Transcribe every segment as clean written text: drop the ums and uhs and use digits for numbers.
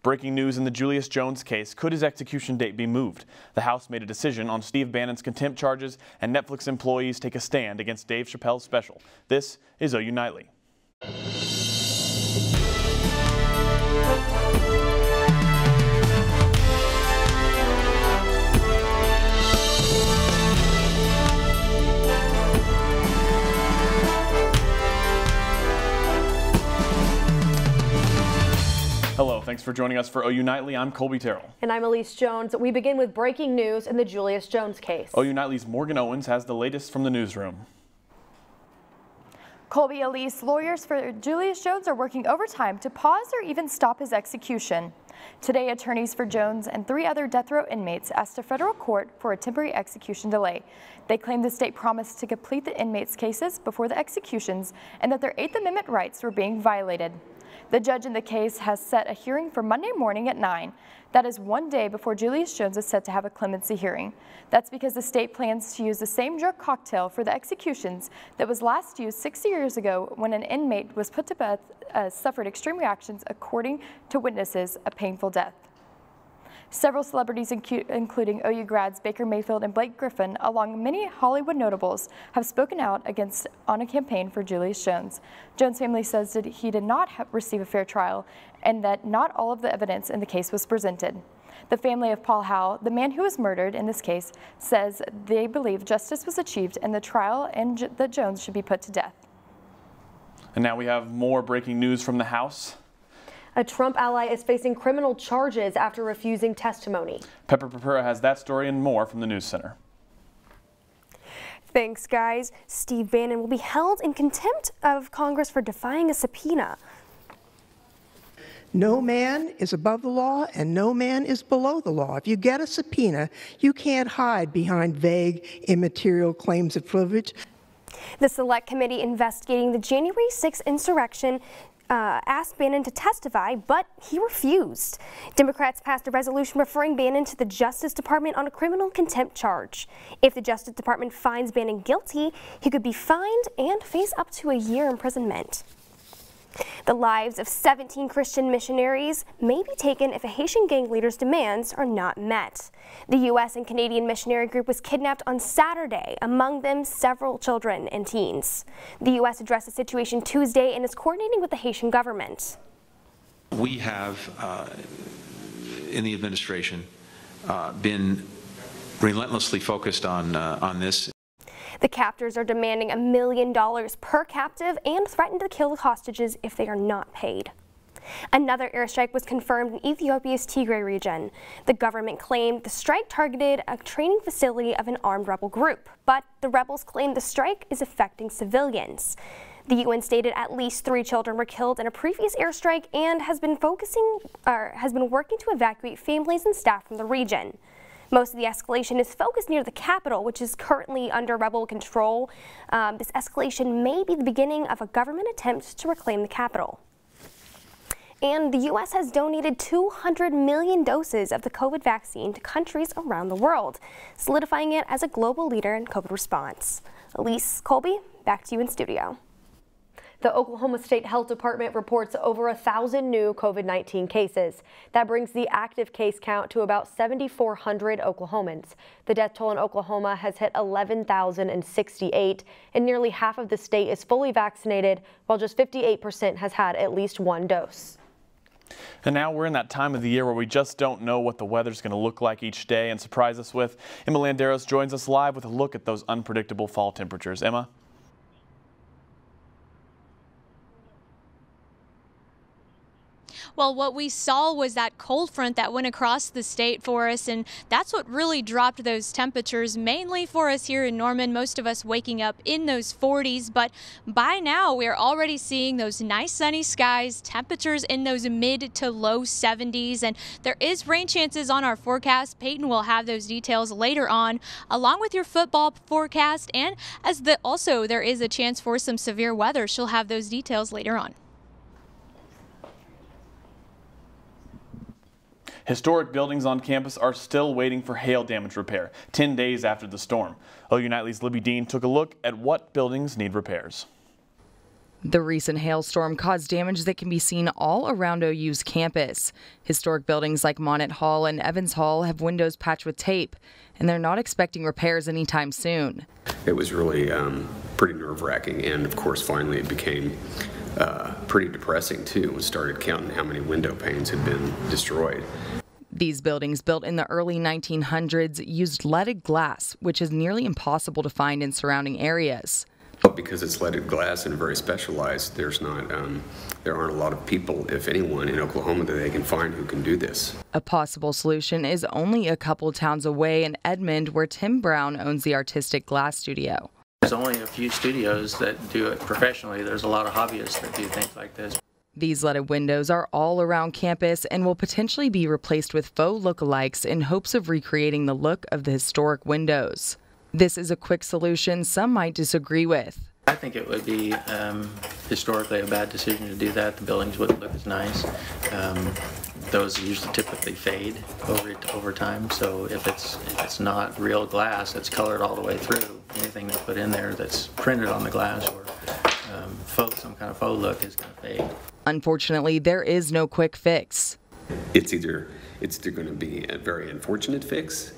Breaking news in the Julius Jones case. Could his execution date be moved? The House made a decision on Steve Bannon's contempt charges, and Netflix employees take a stand against Dave Chappelle's special. This is OU Nightly. Hello, thanks for joining us for OU Nightly. I'm Kolby Terrell. And I'm Alyse Jones. We begin with breaking news in the Julius Jones case. OU Nightly's Morgan Owens has the latest from the newsroom. Kolby, Alyse, lawyers for Julius Jones are working overtime to pause or even stop his execution. Today, attorneys for Jones and 3 other death row inmates asked a federal court for a temporary execution delay. They claimed the state promised to complete the inmates' cases before the executions and that their 8th Amendment rights were being violated. The judge in the case has set a hearing for Monday morning at 9. That is 1 day before Julius Jones is set to have a clemency hearing. That's because the state plans to use the same drug cocktail for the executions that was last used 60 years ago when an inmate was put to death, suffered extreme reactions, according to witnesses, a painful death. Several celebrities, including OU grads Baker Mayfield and Blake Griffin, along many Hollywood notables, have spoken out on a campaign for Julius Jones. Jones' family says that he did not receive a fair trial and that not all of the evidence in the case was presented. The family of Paul Howe, the man who was murdered in this case, says they believe justice was achieved and the trial and that Jones should be put to death. And now we have more breaking news from the House. A Trump ally is facing criminal charges after refusing testimony. Purpura has that story and more from the News Center. Thanks, guys. Steve Bannon will be held in contempt of Congress for defying a subpoena. No man is above the law and no man is below the law. If you get a subpoena, you can't hide behind vague, immaterial claims of privilege. The Select Committee investigating the January 6th insurrection asked Bannon to testify, but he refused. Democrats passed a resolution referring Bannon to the Justice Department on a criminal contempt charge. If the Justice Department finds Bannon guilty, he could be fined and face up to a year imprisonment. The lives of 17 Christian missionaries may be taken if a Haitian gang leader's demands are not met. The U.S. and Canadian missionary group was kidnapped on Saturday, among them several children and teens. The U.S. addressed the situation Tuesday and is coordinating with the Haitian government. We have, in the administration, been relentlessly focused on this. The captors are demanding $1 million per captive and threaten to kill the hostages if they are not paid. Another airstrike was confirmed in Ethiopia's Tigray region. The government claimed the strike targeted a training facility of an armed rebel group, but the rebels claim the strike is affecting civilians. The UN stated at least 3 children were killed in a previous airstrike and has been working to evacuate families and staff from the region. Most of the escalation is focused near the capital, which is currently under rebel control. This escalation may be the beginning of a government attempt to reclaim the capital. And the U.S. has donated 200 million doses of the COVID vaccine to countries around the world, solidifying it as a global leader in COVID response. Alyse, Kolby, back to you in studio. The Oklahoma State Health Department reports over 1,000 new COVID-19 cases. That brings the active case count to about 7,400 Oklahomans. The death toll in Oklahoma has hit 11,068, and nearly half of the state is fully vaccinated, while just 58% has had at least 1 dose. And now we're in that time of the year where we just don't know what the weather's going to look like each day and surprise us with. Emma Landeros joins us live with a look at those unpredictable fall temperatures. Emma? Well, what we saw was that cold front that went across the state for us, and that's what really dropped those temperatures, mainly for us here in Norman, most of us waking up in those 40s. But by now, we're already seeing those nice sunny skies, temperatures in those mid to low 70s, and there is rain chances on our forecast. Peyton will have those details later on, along with your football forecast, and also there is a chance for some severe weather. She'll have those details later on. Historic buildings on campus are still waiting for hail damage repair 10 days after the storm. OU Nightly's Libbey took a look at what buildings need repairs. The recent hailstorm caused damage that can be seen all around OU's campus. Historic buildings like Monett Hall and Evans Hall have windows patched with tape, and they're not expecting repairs anytime soon. It was really pretty nerve-wracking, and of course finally it became pretty depressing too when we started counting how many window panes had been destroyed. These buildings, built in the early 1900s, used leaded glass, which is nearly impossible to find in surrounding areas. Because it's leaded glass and very specialized, there aren't a lot of people, if anyone, in Oklahoma that they can find who can do this. A possible solution is only a couple towns away in Edmond, where Tim Brown owns the artistic glass studio. There's only a few studios that do it professionally. There's a lot of hobbyists that do things like this. These leaded windows are all around campus and will potentially be replaced with faux lookalikes in hopes of recreating the look of the historic windows. This is a quick solution some might disagree with. I think it would be historically a bad decision to do that. The buildings wouldn't look as nice. Those usually typically fade over time. So if it's not real glass, it's colored all the way through. Anything they put in there that's printed on the glass or some kind of faux look is going to fade. Unfortunately, there is no quick fix. It's either going to be a very unfortunate fix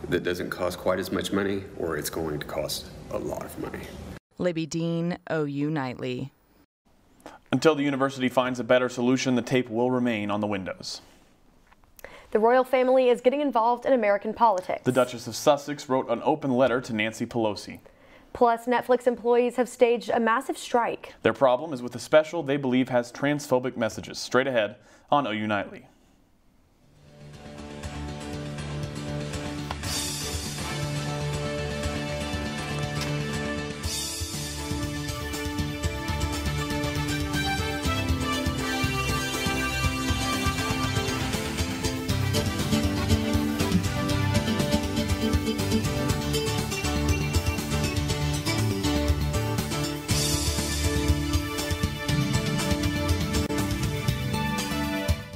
that doesn't cost quite as much money, or it's going to cost a lot of money. Libbey Dean, OU Nightly. Until the university finds a better solution, the tape will remain on the windows. The royal family is getting involved in American politics. The Duchess of Sussex wrote an open letter to Nancy Pelosi. Plus, Netflix employees have staged a massive strike. Their problem is with a special they believe has transphobic messages. Straight ahead on OU Nightly.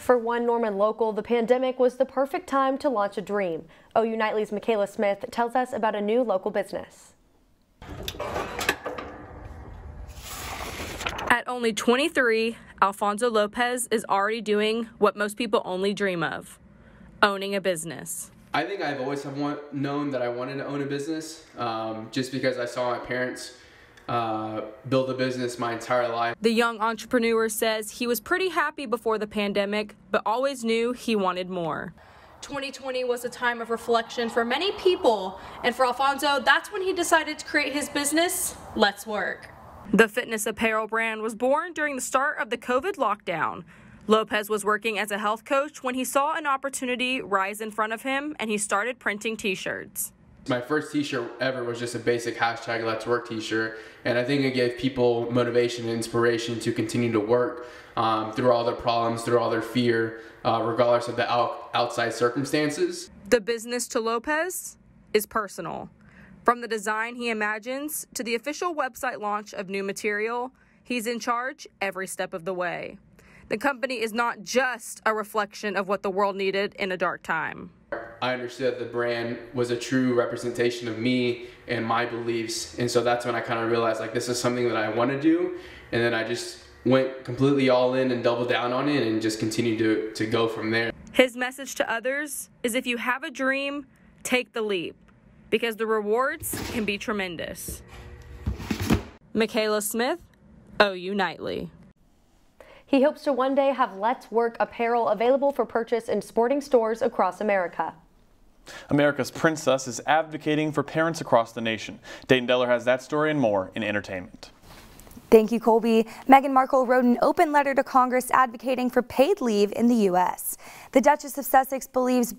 For one Norman local, the pandemic was the perfect time to launch a dream. OU Nightly's Mikayla Smith tells us about a new local business. At only 23, Alfonso Lopez is already doing what most people only dream of, owning a business. I think I've always known that I wanted to own a business, just because I saw my parents build a business my entire life. The young entrepreneur says he was pretty happy before the pandemic, but always knew he wanted more. 2020 was a time of reflection for many people, and for Alfonso, that's when he decided to create his business, Let's Work. The fitness apparel brand was born during the start of the COVID lockdown. Lopez was working as a health coach when he saw an opportunity rise in front of him, and he started printing t-shirts. My first t-shirt ever was just a basic hashtag Let's Work t-shirt, and I think it gave people motivation and inspiration to continue to work through all their problems, through all their fear, regardless of the outside circumstances. The business to Lopez is personal. From the design he imagines to the official website launch of new material, he's in charge every step of the way. The company is not just a reflection of what the world needed in a dark time. I understood the brand was a true representation of me and my beliefs, and so that's when I kind of realized, like, this is something that I want to do, and then I just went completely all in and doubled down on it and just continued to go from there. His message to others is, if you have a dream, take the leap, because the rewards can be tremendous. Mikayla Smith, OU Nightly. He hopes to one day have Let's Work apparel available for purchase in sporting stores across America. America's princess is advocating for parents across the nation. Deyton has that story and more in entertainment. Thank you, Kolby. Meghan Markle wrote an open letter to Congress advocating for paid leave in the U.S. The Duchess of Sussex believes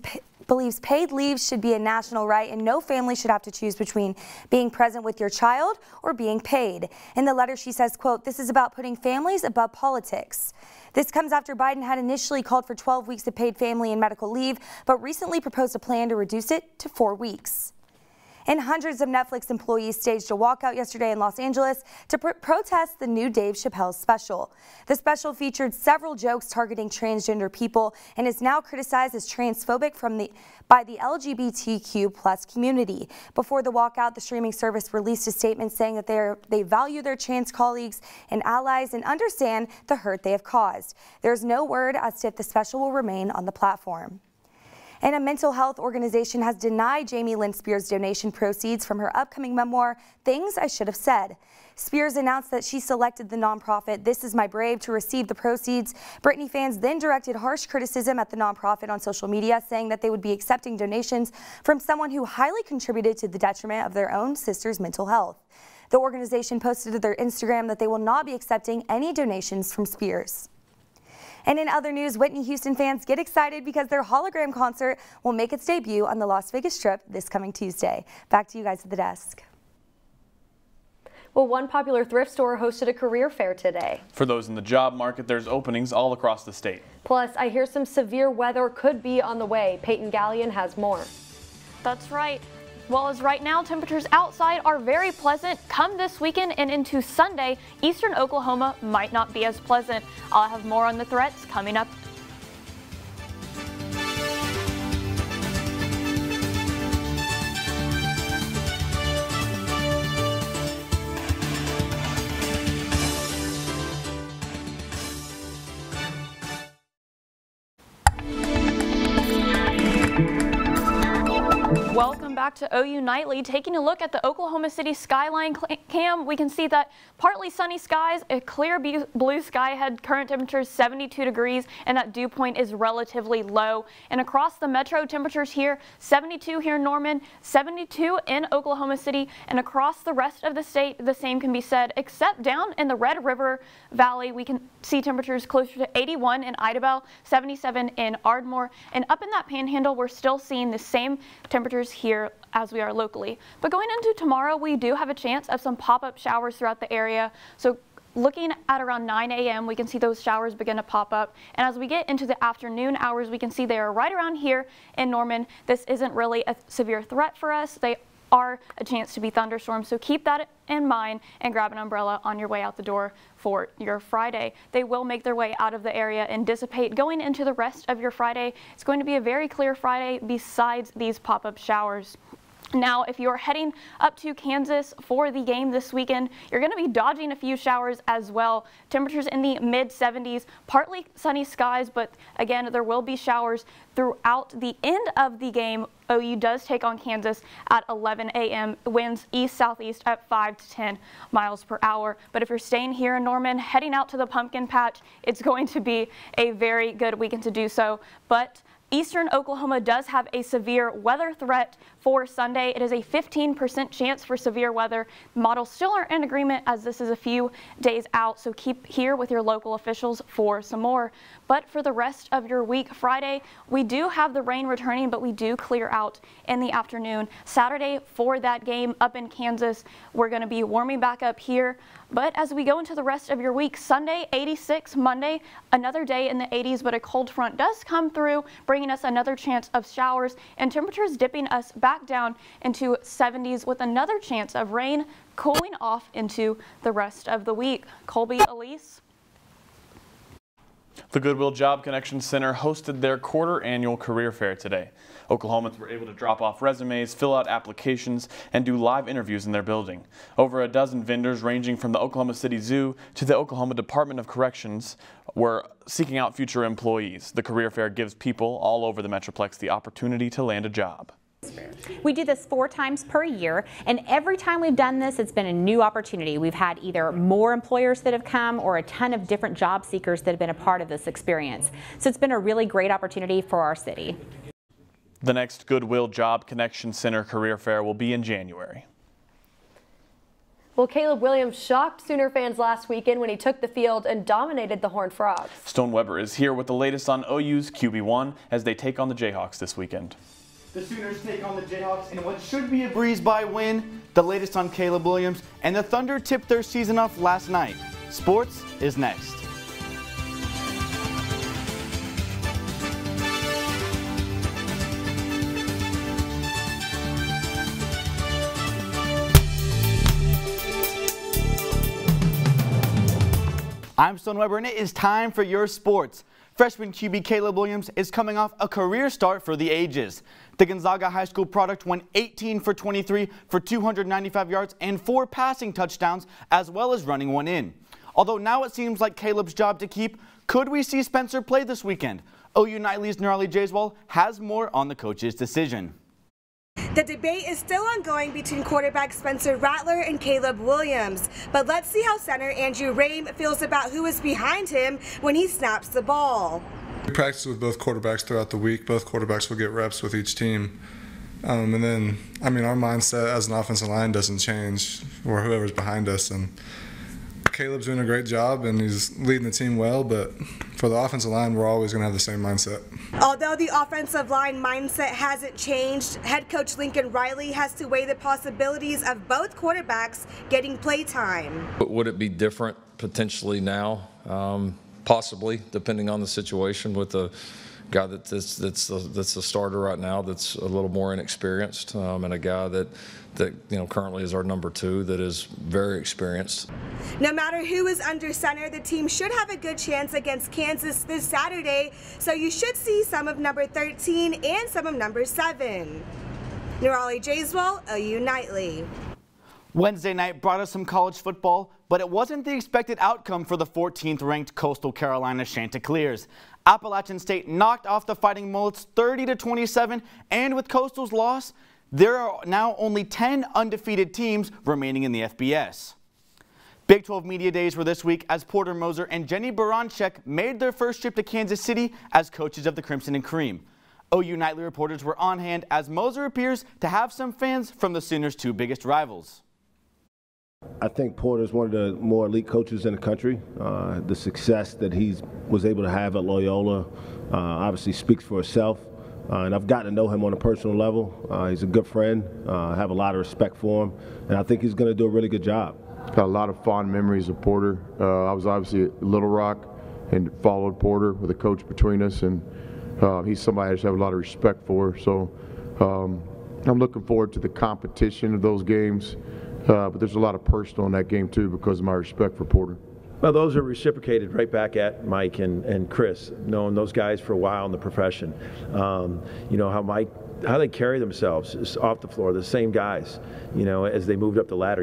paid leave should be a national right, and no family should have to choose between being present with your child or being paid. In the letter, she says, quote, "This is about putting families above politics." This comes after Biden had initially called for 12 weeks of paid family and medical leave, but recently proposed a plan to reduce it to 4 weeks. And hundreds of Netflix employees staged a walkout yesterday in Los Angeles to protest the new Dave Chappelle special. The special featured several jokes targeting transgender people and is now criticized as transphobic by the LGBTQ+ community. Before the walkout, the streaming service released a statement saying that they value their trans colleagues and allies and understand the hurt they have caused. There's no word as to if the special will remain on the platform. And a mental health organization has denied Jamie Lynn Spears donation proceeds from her upcoming memoir, Things I Should Have Said. Spears announced that she selected the nonprofit This Is My Brave to receive the proceeds. Britney fans then directed harsh criticism at the nonprofit on social media, saying that they would be accepting donations from someone who highly contributed to the detriment of their own sister's mental health. The organization posted to their Instagram that they will not be accepting any donations from Spears. And in other news, Whitney Houston fans get excited because their hologram concert will make its debut on the Las Vegas Strip this coming Tuesday. Back to you guys at the desk. Well, one popular thrift store hosted a career fair today. For those in the job market, there's openings all across the state. Plus, I hear some severe weather could be on the way. Peyton Galyean has more. That's right. Well, as right now, temperatures outside are very pleasant. Come this weekend and into Sunday, eastern Oklahoma might not be as pleasant. I'll have more on the threats coming up. Welcome back to OU Nightly. Taking a look at the Oklahoma City skyline cam, we can see that partly sunny skies, a clear blue sky ahead, current temperatures 72 degrees, and that dew point is relatively low. And across the metro, temperatures here 72 here in Norman, 72 in Oklahoma City, and across the rest of the state, the same can be said, except down in the Red River Valley, we can see temperatures closer to 81 in Idabel, 77 in Ardmore, and up in that panhandle, we're still seeing the same temperatures here as we are locally. But going into tomorrow, we do have a chance of some pop-up showers throughout the area. So looking at around 9 a.m., we can see those showers begin to pop up. And as we get into the afternoon hours, we can see they are right around here in Norman. This isn't really a severe threat for us. They are a chance to be thunderstorms, so keep that in mind and grab an umbrella on your way out the door for your Friday. They will make their way out of the area and dissipate going into the rest of your Friday. It's going to be a very clear Friday besides these pop-up showers. Now, if you're heading up to Kansas for the game this weekend, you're going to be dodging a few showers as well. Temperatures in the mid-70s, partly sunny skies, but again, there will be showers throughout the end of the game. OU does take on Kansas at 11 a.m. Winds east-southeast at 5 to 10 miles per hour. But if you're staying here in Norman, heading out to the pumpkin patch, it's going to be a very good weekend to do so. But eastern Oklahoma does have a severe weather threat for Sunday. It is a 15% chance for severe weather. Models still aren't in agreement as this is a few days out, so keep here with your local officials for some more. But for the rest of your week, Friday, we do have the rain returning, but we do clear out in the afternoon. Saturday, for that game up in Kansas, we're going to be warming back up here. But as we go into the rest of your week, Sunday, 86, Monday, another day in the 80s, but a cold front does come through, bringing us another chance of showers and temperatures dipping us back down into 70s with another chance of rain cooling off into the rest of the week. Kolby, Alyse. The Goodwill Job Connection Center hosted their quarter-annual career fair today. Oklahomans were able to drop off resumes, fill out applications, and do live interviews in their building. Over a dozen vendors ranging from the Oklahoma City Zoo to the Oklahoma Department of Corrections were seeking out future employees. The career fair gives people all over the Metroplex the opportunity to land a job. We do this 4 times per year, and every time we've done this, it's been a new opportunity. We've had either more employers that have come or a ton of different job seekers that have been a part of this experience. So it's been a really great opportunity for our city. The next Goodwill Job Connection Center career fair will be in January. Well, Caleb Williams shocked Sooner fans last weekend when he took the field and dominated the Horned Frogs. Stone Weber is here with the latest on OU's QB1 as they take on the Jayhawks this weekend. The Sooners take on the Jayhawks in what should be a breeze-by win. The latest on Caleb Williams, and the Thunder tipped their season off last night. Sports is next. I'm Stone Weber, and it is time for your sports. Freshman QB Caleb Williams is coming off a career start for the ages. The Gonzaga High School product went 18 for 23 for 295 yards and 4 passing touchdowns, as well as running one in. Although now it seems like Caleb's job to keep, could we see Spencer play this weekend? OU Nightly's Nirali Jayswal has more on the coach's decision. The debate is still ongoing between quarterback Spencer Rattler and Caleb Williams, but let's see how center Andrew Rame feels about who is behind him when he snaps the ball. We practice with both quarterbacks throughout the week. Both quarterbacks will get reps with each team. And then, our mindset as an offensive line doesn't change, or whoever's behind us. And Caleb's doing a great job, and he's leading the team well, but for the offensive line, we're always going to have the same mindset. Although the offensive line mindset hasn't changed, head coach Lincoln Riley has to weigh the possibilities of both quarterbacks getting play time. Would it be different potentially now? Possibly, depending on the situation with the guy that's the starter right now that's a little more inexperienced, and a guy that currently is our number 2 that is very experienced. No matter who is under center, the team should have a good chance against Kansas this Saturday, so you should see some of number 13 and some of number 7. Nirali Jayswal, OU Nightly. Wednesday night brought us some college football, but it wasn't the expected outcome for the 14th ranked Coastal Carolina Chanticleers. Appalachian State knocked off the Fighting Mullets 30-27, and with Coastal's loss, there are now only 10 undefeated teams remaining in the FBS. Big 12 Media Days were this week as Porter Moser and Jenny Baranchek made their first trip to Kansas City as coaches of the Crimson and Cream. OU Nightly reporters were on hand as Moser appears to have some fans from the Sooners' 2 biggest rivals. I think Porter's one of the more elite coaches in the country. The success that he was able to have at Loyola obviously speaks for itself. And I've gotten to know him on a personal level. He's a good friend. I have a lot of respect for him, and I think he's going to do a really good job. Got a lot of fond memories of Porter. I was obviously at Little Rock and followed Porter with a coach between us, and he's somebody I just have a lot of respect for. So I'm looking forward to the competition of those games, but there's a lot of personal in that game too because of my respect for Porter. Well, those are reciprocated right back at Mike and Chris, knowing those guys for a while in the profession. How they carry themselves off the floor, the same guys, as they moved up the ladder.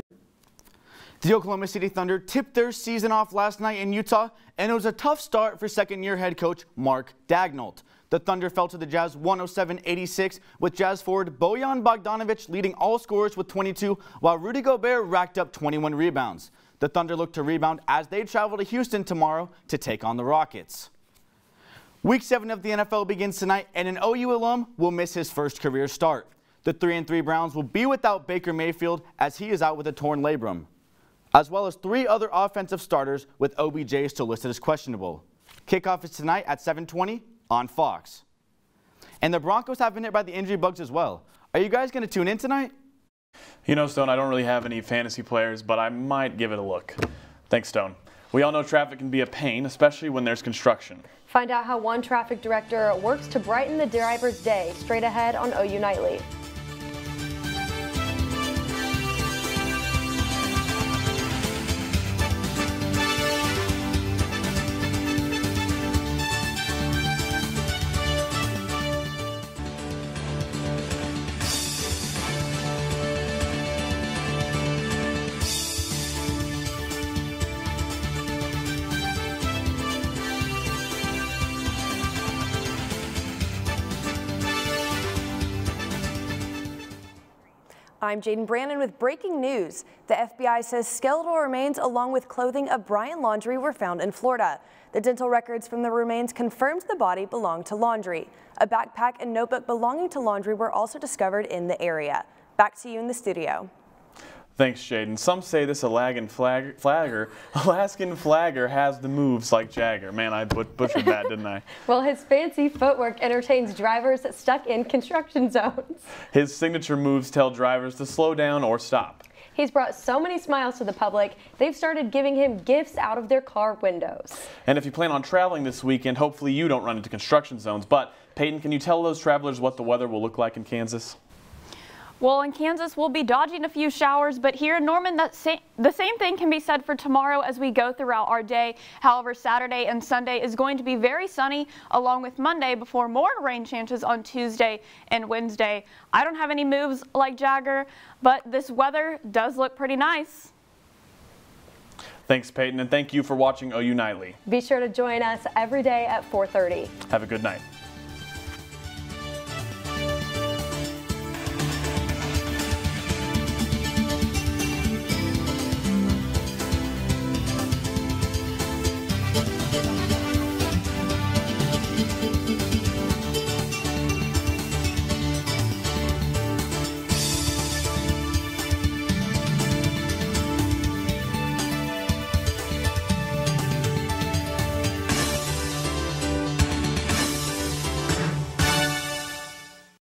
The Oklahoma City Thunder tipped their season off last night in Utah, and it was a tough start for second-year head coach Mark Daigneault. The Thunder fell to the Jazz 107-86, with Jazz forward Bojan Bogdanovic leading all scorers with 22, while Rudy Gobert racked up 21 rebounds. The Thunder look to rebound as they travel to Houston tomorrow to take on the Rockets. Week 7 of the NFL begins tonight, and an OU alum will miss his first career start. The 3-3 Browns will be without Baker Mayfield as he is out with a torn labrum, as well as 3 other offensive starters with OBJ still listed as questionable. Kickoff is tonight at 7:20 on Fox. And the Broncos have been hit by the injury bugs as well. Are you guys going to tune in tonight? Stone, I don't really have any fantasy players, but I might give it a look. Thanks, Stone. We all know traffic can be a pain, especially when there's construction. Find out how one traffic director works to brighten the driver's day straight ahead on OU Nightly. I'm Jayden Brannon with breaking news. The FBI says skeletal remains along with clothing of Brian Laundrie were found in Florida. The dental records from the remains confirmed the body belonged to Laundrie. A backpack and notebook belonging to Laundrie were also discovered in the area. Back to you in the studio. Thanks, Jayden. Some say this Alaskan flagger has the moves like Jagger. Man, I butchered that, didn't I? Well, his fancy footwork entertains drivers stuck in construction zones. His signature moves tell drivers to slow down or stop. He's brought so many smiles to the public, they've started giving him gifts out of their car windows. And if you plan on traveling this weekend, hopefully you don't run into construction zones. But, Peyton, can you tell those travelers what the weather will look like in Kansas? Well, in Kansas, we'll be dodging a few showers, but here in Norman, the same thing can be said for tomorrow as we go throughout our day. However, Saturday and Sunday is going to be very sunny, along with Monday, before more rain chances on Tuesday and Wednesday. I don't have any moves like Jagger, but this weather does look pretty nice. Thanks, Peyton, and thank you for watching OU Nightly. Be sure to join us every day at 4:30. Have a good night.